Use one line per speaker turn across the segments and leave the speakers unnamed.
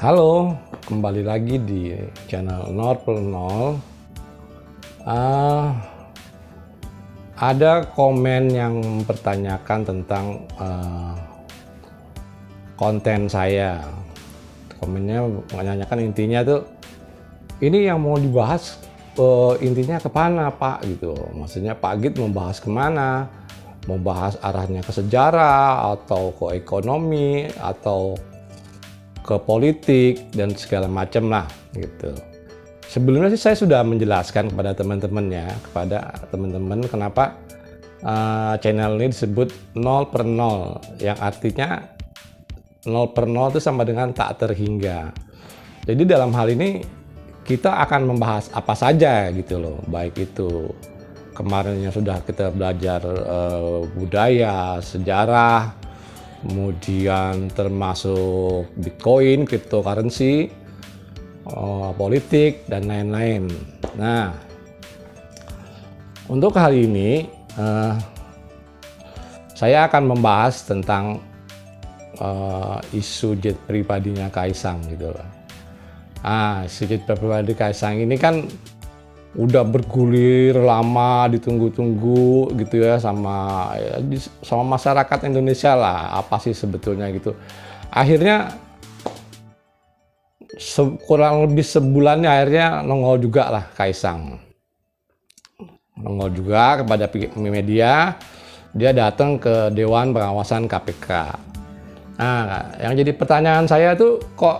Halo, kembali lagi di channel 0 ada komen yang mempertanyakan tentang konten saya. Komennya menanyakan intinya tuh, ini yang mau dibahas intinya kemana Pak gitu. Maksudnya Pak Git membahas kemana? Membahas arahnya ke sejarah atau ke ekonomi atau ke politik dan segala macam lah gitu. Sebelumnya sih saya sudah menjelaskan kepada teman-teman kenapa channel ini disebut 0 yang artinya 0 itu sama dengan tak terhingga. Jadi dalam hal ini kita akan membahas apa saja gitu loh, baik itu kemarinnya sudah kita belajar budaya, sejarah, kemudian termasuk Bitcoin, cryptocurrency, politik, dan lain-lain. Nah, untuk kali ini saya akan membahas tentang isu jet pribadinya Kaisang gitu loh. Isu jet pribadi Kaisang ini kan udah bergulir lama, ditunggu-tunggu gitu ya sama masyarakat Indonesia lah, apa sih sebetulnya gitu. Akhirnya kurang lebih sebulannya akhirnya nongol juga lah Kaisang. Nongol juga kepada media, dia datang ke Dewan Pengawasan KPK. Nah, yang jadi pertanyaan saya tuh, kok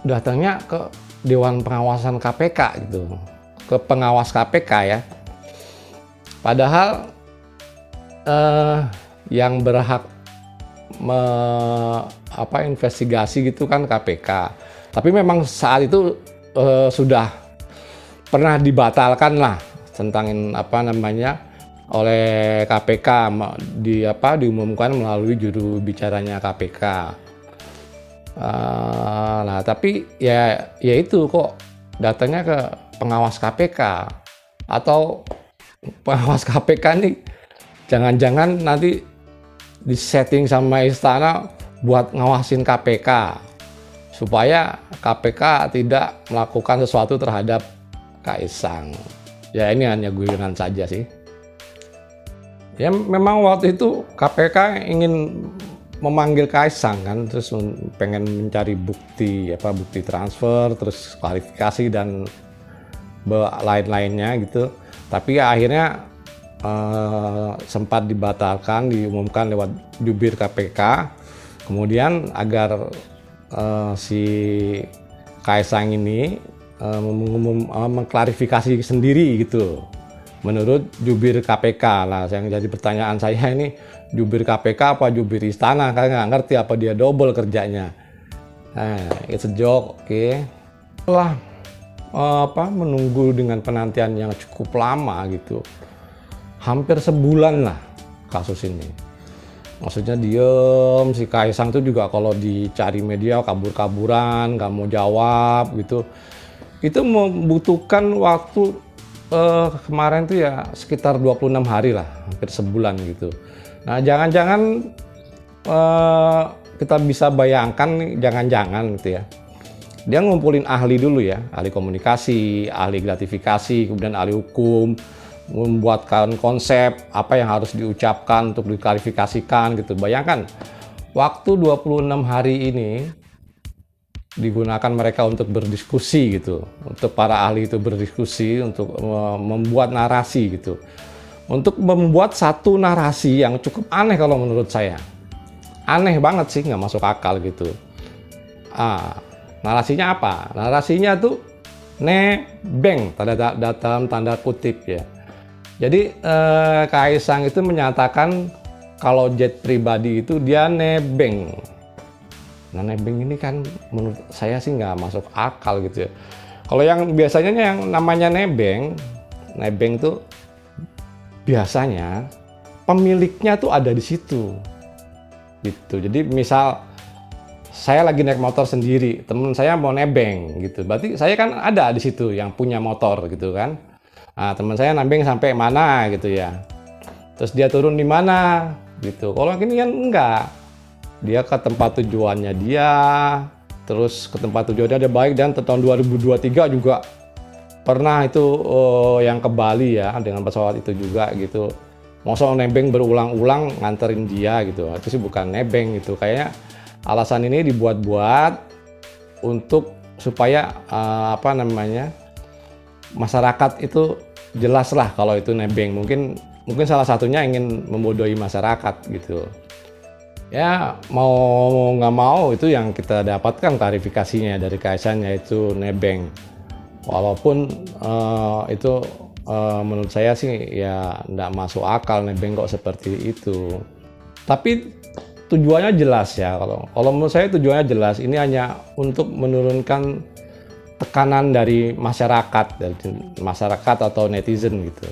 datangnya ke Dewan Pengawasan KPK gitu, ke pengawas KPK ya. Padahal yang berhak investigasi gitu kan KPK. Tapi memang saat itu sudah pernah dibatalkan lah tentang oleh KPK, diumumkan melalui juru bicaranya KPK. Nah, tapi ya itu kok datanya ke pengawas KPK, atau pengawas KPK nih jangan-jangan nanti disetting sama istana buat ngawasin KPK supaya KPK tidak melakukan sesuatu terhadap Kaisang. Ya ini hanya guyonan saja sih. Ya memang waktu itu KPK ingin memanggil Kaisang kan, terus pengen mencari bukti transfer, terus klarifikasi dan lain-lainnya gitu. Tapi akhirnya sempat dibatalkan, diumumkan lewat jubir KPK. Kemudian agar si Kaisang ini mengklarifikasi sendiri gitu menurut jubir KPK. Nah, yang jadi pertanyaan saya ini, jubir KPK apa jubir istana? Kan nggak ngerti apa dia double kerjanya. Nah, it's a joke, oke. Setelah menunggu dengan penantian yang cukup lama gitu, hampir sebulan lah kasus ini. Maksudnya diem, si Kaisang tuh juga kalau dicari media kabur-kaburan, nggak mau jawab gitu. Itu membutuhkan waktu kemarin tuh ya sekitar 26 hari lah, hampir sebulan gitu. Nah, jangan-jangan kita bisa bayangkan nih, jangan-jangan gitu ya, dia ngumpulin ahli dulu ya, ahli komunikasi, ahli gratifikasi, kemudian ahli hukum, membuatkan konsep apa yang harus diucapkan untuk diklarifikasikan gitu. Bayangkan waktu 26 hari ini digunakan mereka untuk berdiskusi gitu, untuk para ahli itu berdiskusi untuk membuat narasi gitu, untuk membuat satu narasi yang cukup aneh kalau menurut saya. Aneh banget sih, nggak masuk akal gitu. Narasinya apa? Narasinya tuh nebeng, dalam tanda kutip ya. Jadi Kaisang itu menyatakan kalau jet pribadi itu dia nebeng. Nah, nebeng ini kan menurut saya sih nggak masuk akal gitu ya. Kalau yang biasanya yang namanya nebeng tuh biasanya pemiliknya tuh ada di situ gitu. Jadi misal saya lagi naik motor sendiri, teman saya mau nebeng gitu, berarti saya kan ada di situ yang punya motor gitu kan. Nah, teman saya nebeng sampai mana gitu ya, terus dia turun di mana gitu. Kalau gini kan enggak, dia ke tempat tujuannya dia, terus ke tempat tujuannya ada baik, dan tahun 2023 juga pernah itu yang ke Bali ya dengan pesawat itu juga gitu. Masa nebeng berulang-ulang nganterin dia gitu, itu sih bukan nebeng gitu. Kayaknya alasan ini dibuat-buat untuk supaya apa namanya, masyarakat itu jelas lah kalau itu nebeng. Mungkin salah satunya ingin membodohi masyarakat gitu. Ya mau nggak mau itu yang kita dapatkan klarifikasinya dari KSN, yaitu nebeng. Walaupun itu menurut saya sih ya nggak masuk akal nebeng kok seperti itu. Tapi tujuannya jelas ya, kalau menurut saya tujuannya jelas. Ini hanya untuk menurunkan tekanan dari masyarakat atau netizen gitu.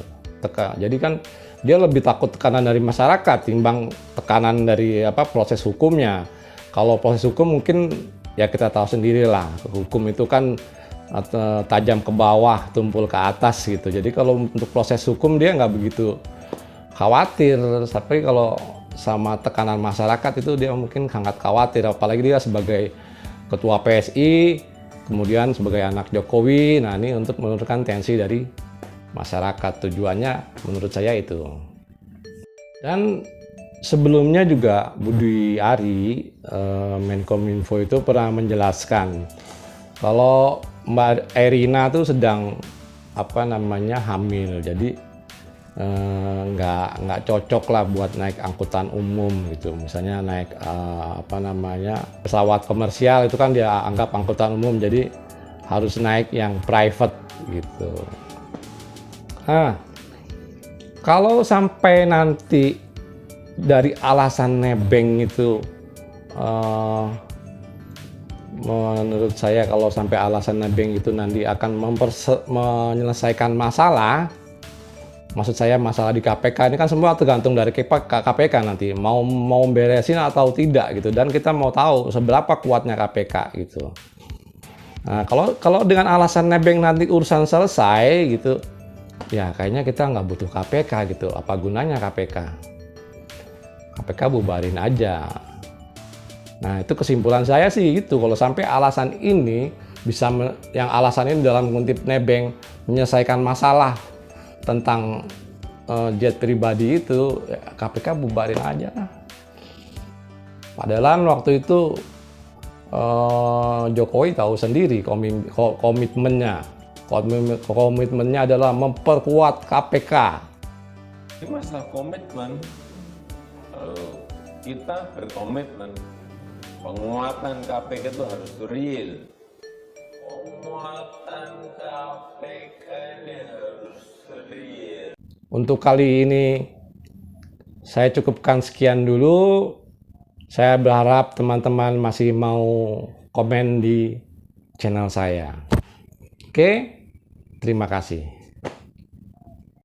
Jadi kan dia lebih takut tekanan dari masyarakat timbang tekanan dari proses hukumnya. Kalau proses hukum mungkin ya kita tahu sendiri lah, hukum itu kan tajam ke bawah, tumpul ke atas gitu. Jadi kalau untuk proses hukum dia nggak begitu khawatir, tapi kalau sama tekanan masyarakat itu dia mungkin sangat khawatir. Apalagi dia sebagai ketua PSI, kemudian sebagai anak Jokowi. Nah ini untuk menurunkan tensi dari masyarakat, tujuannya menurut saya itu. Dan sebelumnya juga Budi Ari, Menkominfo itu pernah menjelaskan kalau Mbak Erina tuh sedang hamil, jadi nggak cocok lah buat naik angkutan umum gitu. Misalnya naik pesawat komersial itu kan dia anggap angkutan umum, jadi harus naik yang private gitu. Nah, kalau sampai nanti dari alasan nebeng itu, menurut saya kalau sampai alasan nebeng itu nanti akan menyelesaikan masalah, maksud saya masalah di KPK ini kan semua tergantung dari KPK nanti mau beresin atau tidak gitu, dan kita mau tahu seberapa kuatnya KPK gitu. Nah, kalau dengan alasan nebeng nanti urusan selesai gitu, ya kayaknya kita nggak butuh KPK gitu. Apa gunanya KPK? KPK bubarin aja. Nah itu kesimpulan saya sih gitu. Kalau sampai alasan ini yang alasan ini dalam kutip nebeng menyelesaikan masalah tentang jet pribadi itu, ya KPK bubarin aja lah. Padahal waktu itu Jokowi tahu sendiri komitmennya adalah memperkuat KPK.
Ini masalah komitmen. Kita berkomitmen penguatan KPK itu harus real. Penguatan KPK ini harus real.
Untuk kali ini saya cukupkan sekian dulu. Saya berharap teman-teman masih mau komen di channel saya. Oke, terima kasih.